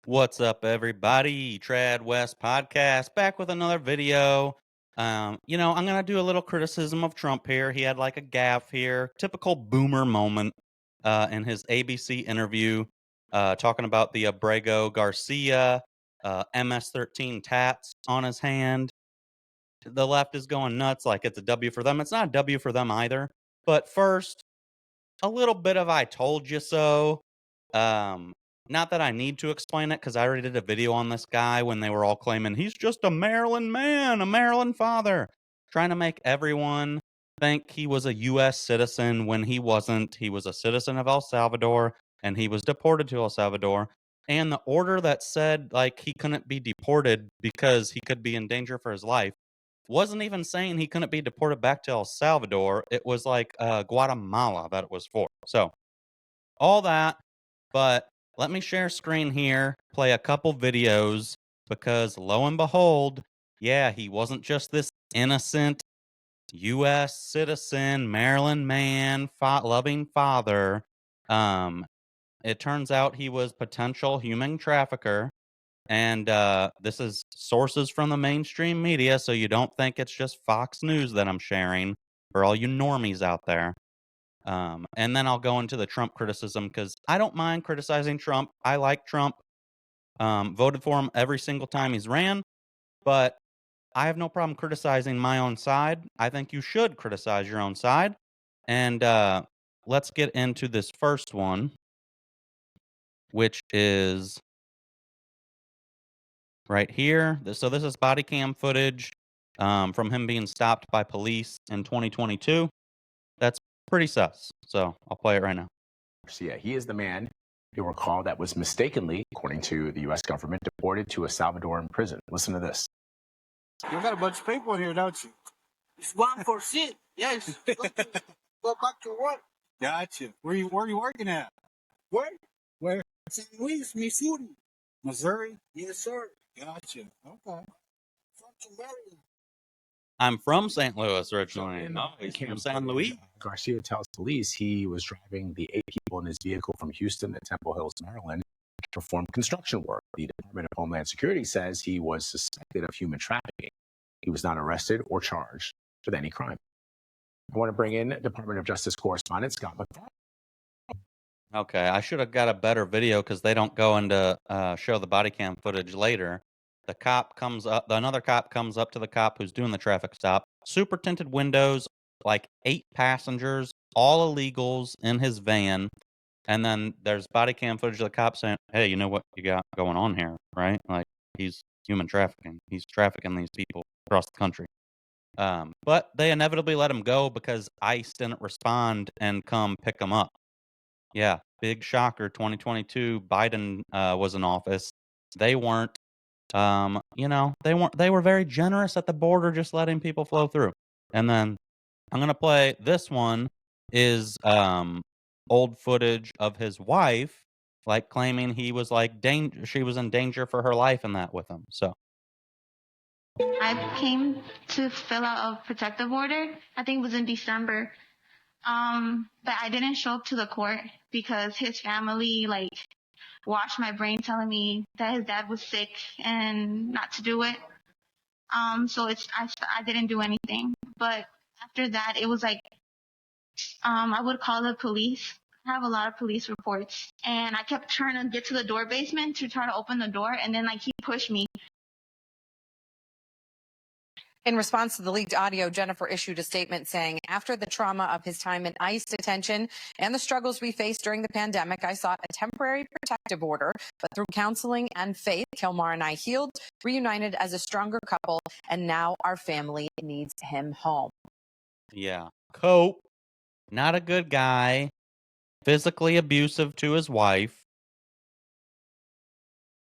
What's up, everybody? Trad West Podcast back with another video. I'm gonna do a little criticism of Trump here. He had like a gaffe here, typical boomer moment in his ABC interview, talking about the Abrego Garcia MS-13 tats on his hand. The left is going nuts like it's a W for them. It's not a W for them either. But first, a little bit of I told you so. Um, Not that I need to explain it because I already did a video on this guy when they were all claiming he's just a Maryland man, a Maryland father, trying to make everyone think he was a U.S. citizen when he wasn't. He was a citizen of El Salvador and he was deported to El Salvador. And the order that said like he couldn't be deported because he could be in danger for his life wasn't even saying he couldn't be deported back to El Salvador. It was like Guatemala that it was for. So all that, but let me share screen here, play a couple videos because lo and behold, yeah, he wasn't just this innocent U.S. citizen, Maryland man, loving father. Um, it turns out he was potential human trafficker. And this is sources from the mainstream media, so you don't think it's just Fox News that I'm sharing for all you normies out there. And then I'll go into the Trump criticism because I don't mind criticizing Trump. I like Trump. Voted for him every single time he's ran, but I have no problem criticizing my own side. I think you should criticize your own side. And let's get into this first one, which is right here. So this is body cam footage from him being stopped by police in 2022. That's pretty sus. So I'll play it right now. Garcia. He is the man, you'll recall, that was mistakenly, according to the U.S. government, deported to a Salvadoran prison. Listen to this. You got a bunch of people in here, don't you? It's one for shit. Yes. Go back to work. Gotcha. Where you working at? Where? Where? St. Louis, Missouri. Missouri? Yes, sir. Gotcha. Okay. From to Maryland. I'm from St. Louis originally. In No, he's camp from San footage, Luis. Garcia tells police he was driving the 8 people in his vehicle from Houston to Temple Hills, Maryland, to perform construction work. The Department of Homeland Security says he was suspected of human trafficking. He was not arrested or charged with any crime. I want to bring in Department of Justice correspondent Scott McFarland. Okay, I should have got a better video because they don't go into show the body cam footage later. The cop comes up, another cop comes up to the cop who's doing the traffic stop. Super tinted windows, like 8 passengers, all illegals in his van. And then there's body cam footage of the cop saying, "Hey, you know what you got going on here, right? Like he's human trafficking. He's trafficking these people across the country." But they inevitably let him go because ICE didn't respond and come pick him up. Yeah, big shocker. 2022, Biden was in office. They weren't. They weren't. They were very generous at the border, just letting people flow through. And then I'm gonna play this one. Is old footage of his wife, like claiming he was like she was in danger for her life and that with him. So I came to fill out a protective order. I think it was in December. But I didn't show up to the court because his family washed my brain telling me that his dad was sick and not to do it. So I didn't do anything. But after that, it was I would call the police. I have a lot of police reports, and I kept trying to get to the door basement to try to open the door, and then he pushed me. In response to the leaked audio, Jennifer issued a statement saying, after the trauma of his time in ICE detention and the struggles we faced during the pandemic, I sought a temporary protective order, but through counseling and faith, Kilmar and I healed, reunited as a stronger couple, and now our family needs him home. yeah, Cope, not a good guy, physically abusive to his wife,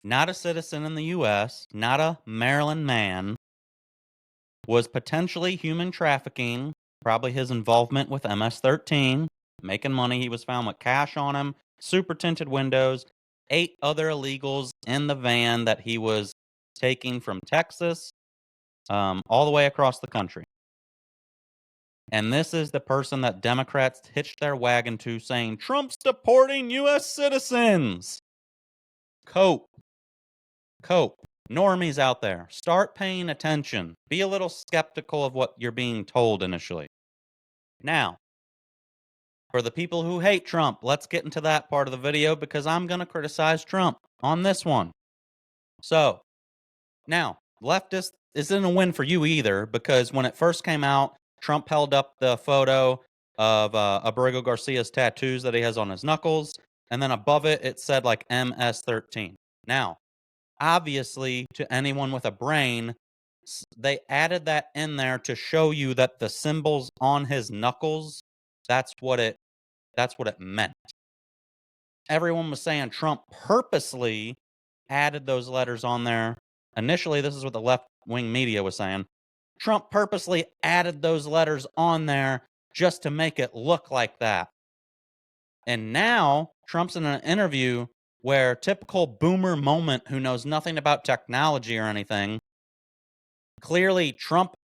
not a citizen in the U.S., not a Maryland man, was potentially human trafficking, probably his involvement with MS-13, making money. He was found with cash on him, super tinted windows, 8 other illegals in the van that he was taking from Texas all the way across the country. And this is the person that Democrats hitched their wagon to saying, Trump's deporting U.S. citizens. Cope, cope. Normies out there, start paying attention. Be a little skeptical of what you're being told initially. Now, for the people who hate Trump, let's get into that part of the video because I'm going to criticize Trump on this one. So, now, leftist isn't a win for you either because when it first came out, Trump held up the photo of Abrigo Garcia's tattoos that he has on his knuckles, and then above it, it said like MS-13. Now, obviously, to anyone with a brain, they added that in there to show you that the symbols on his knuckles, that's what it meant. Everyone was saying Trump purposely added those letters on there. Initially, this is what the left-wing media was saying. Trump purposely added those letters on there just to make it look like that. And now Trump's in an interview where typical boomer moment who knows nothing about technology or anything. Clearly, Trump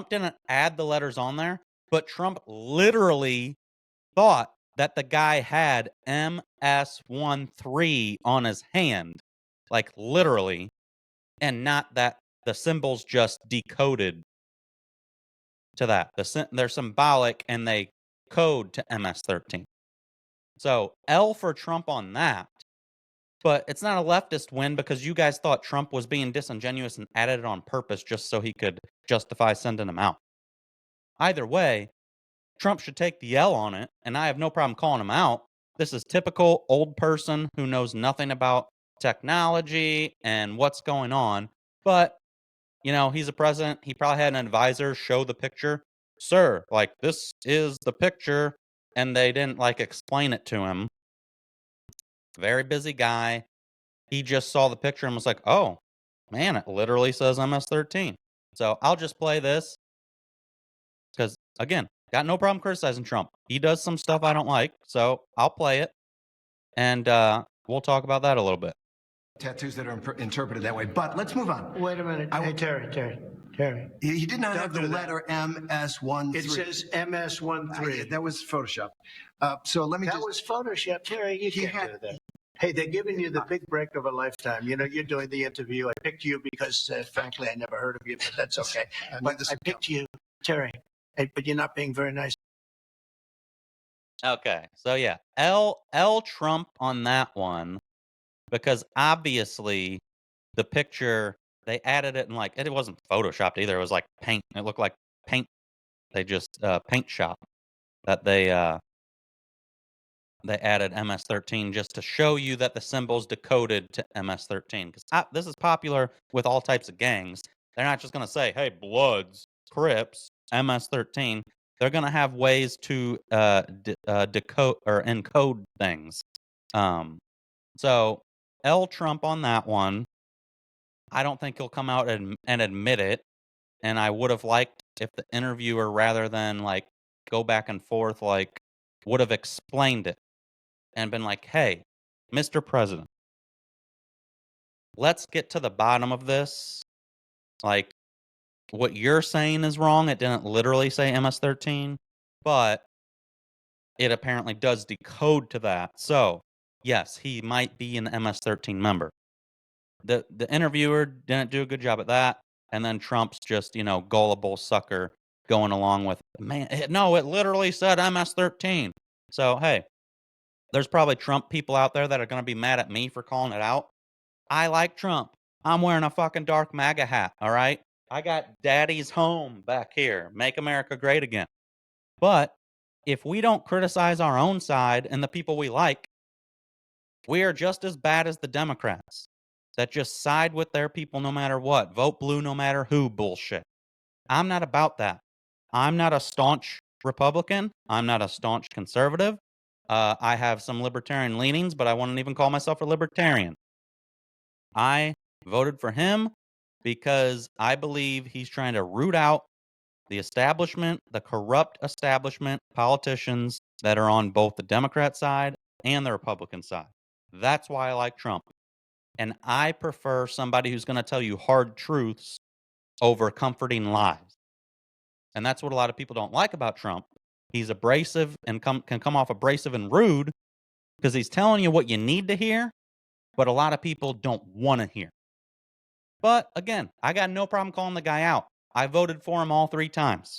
didn't add the letters on there, but Trump literally thought that the guy had MS-13 on his hand, like literally, and not that the symbols just decoded to that. They're symbolic and they code to MS-13. So L for Trump on that. But it's not a leftist win because you guys thought Trump was being disingenuous and added it on purpose just so he could justify sending him out. Either way, Trump should take the L on it, and I have no problem calling him out. This is typical old person who knows nothing about technology and what's going on. But, you know, he's a president. He probably had an advisor show the picture. Sir, like, this is the picture. And they didn't, like, explain it to him. Very busy guy. He just saw the picture and was like, oh, man, it literally says MS-13. So I'll just play this. Because, again, got no problem criticizing Trump. He does some stuff I don't like, so I'll play it. And we'll talk about that a little bit. Tattoos that are interpreted that way. But let's move on. Wait a minute. Hey, Terry. He did not have the do that. letter MS-13. It says MS-13. That was Photoshop. So let me That was Photoshop, Terry. You can't do that. Hey, they're giving you the big break of a lifetime. You know, you're doing the interview. I picked you because, frankly, I never heard of you, but that's okay. But I picked you, Terry. Hey, but you're not being very nice. Okay, so yeah, L Trump on that one, because obviously the picture, they added it in like, it wasn't photoshopped either. It was like paint. It looked like paint. They just paint shop that they added MS-13 just to show you that the symbols decoded to MS-13. Because this is popular with all types of gangs. They're not just going to say, hey, Bloods, Crips, MS-13. They're going to have ways to decode or encode things. So L Trump on that one. I don't think he'll come out and admit it. And I would have liked if the interviewer, rather than like go back and forth, like would have explained it and been like, hey, Mr. President, let's get to the bottom of this. Like, what you're saying is wrong. It didn't literally say MS-13, but it apparently does decode to that. So, yes, he might be an MS-13 member. The interviewer didn't do a good job at that. And then Trump's just, you know, gullible sucker going along with, man, no, it literally said MS-13. So, hey, there's probably Trump people out there that are going to be mad at me for calling it out. I like Trump. I'm wearing a fucking dark MAGA hat, all right? I got Daddy's home back here. Make America great again. But if we don't criticize our own side and the people we like, we are just as bad as the Democrats that just side with their people no matter what. Vote blue no matter who bullshit. I'm not about that. I'm not a staunch Republican. I'm not a staunch conservative. I have some libertarian leanings, but I wouldn't even call myself a libertarian. I voted for him because I believe he's trying to root out the establishment, the corrupt establishment politicians that are on both the Democrat side and the Republican side. That's why I like Trump. And I prefer somebody who's going to tell you hard truths over comforting lies. And that's what a lot of people don't like about Trump. He's abrasive and can come off abrasive and rude because he's telling you what you need to hear, but a lot of people don't want to hear. But again, I got no problem calling the guy out. I voted for him all 3 times.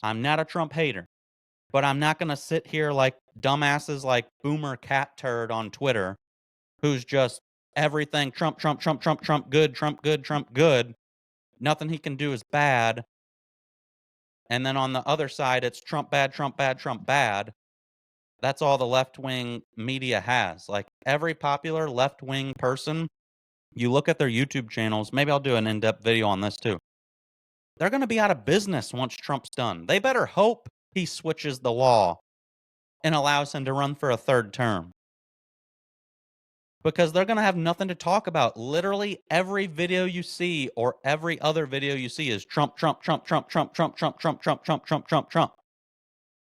I'm not a Trump hater, but I'm not going to sit here like dumbasses like Boomer Cat Turd on Twitter, who's just everything Trump, Trump, Trump, Trump, Trump, good, Trump, good, Trump, good. Nothing he can do is bad. And then on the other side, it's Trump bad, Trump bad, Trump bad. That's all the left-wing media has. Like every popular left-wing person, you look at their YouTube channels, maybe I'll do an in-depth video on this too. They're going to be out of business once Trump's done. They better hope he switches the law and allows him to run for a 3rd term. Because they're going to have nothing to talk about. Literally every video you see or every other video you see is Trump, Trump, Trump, Trump, Trump, Trump, Trump, Trump, Trump, Trump, Trump, Trump, Trump.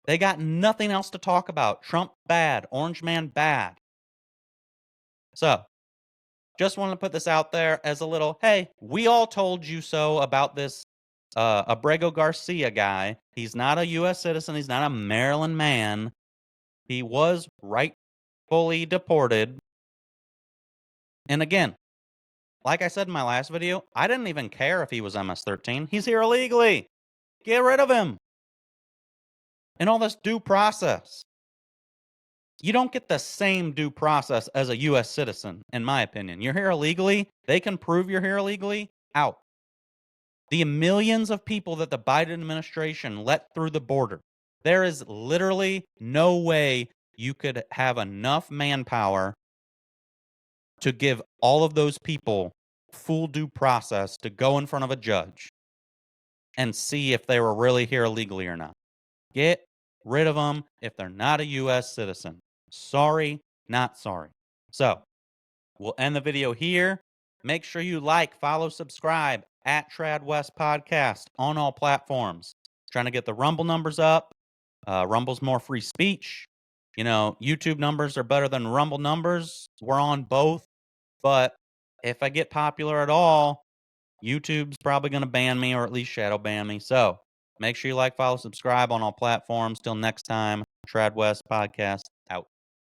They got nothing else to talk about. Trump bad, Orange Man bad. So, just wanted to put this out there as a little, hey, we all told you so about this Abrego Garcia guy. He's not a U.S. citizen. He's not a Maryland man. He was rightfully deported. And again, like I said in my last video, I didn't even care if he was MS-13. He's here illegally. Get rid of him. And all this due process. You don't get the same due process as a U.S. citizen, in my opinion. You're here illegally. They can prove you're here illegally. Out. The millions of people that the Biden administration let through the border, there is literally no way you could have enough manpower to give all of those people full due process to go in front of a judge and see if they were really here illegally or not. Get rid of them if they're not a U.S. citizen. Sorry, not sorry. So, we'll end the video here. Make sure you like, follow, subscribe at Trad West Podcast on all platforms. Trying to get the Rumble numbers up. Rumble's more free speech. You know, YouTube numbers are better than Rumble numbers. We're on both. But if I get popular at all, YouTube's probably going to ban me or at least shadow ban me. So make sure you like, follow, subscribe on all platforms. Till next time, Trad West Podcast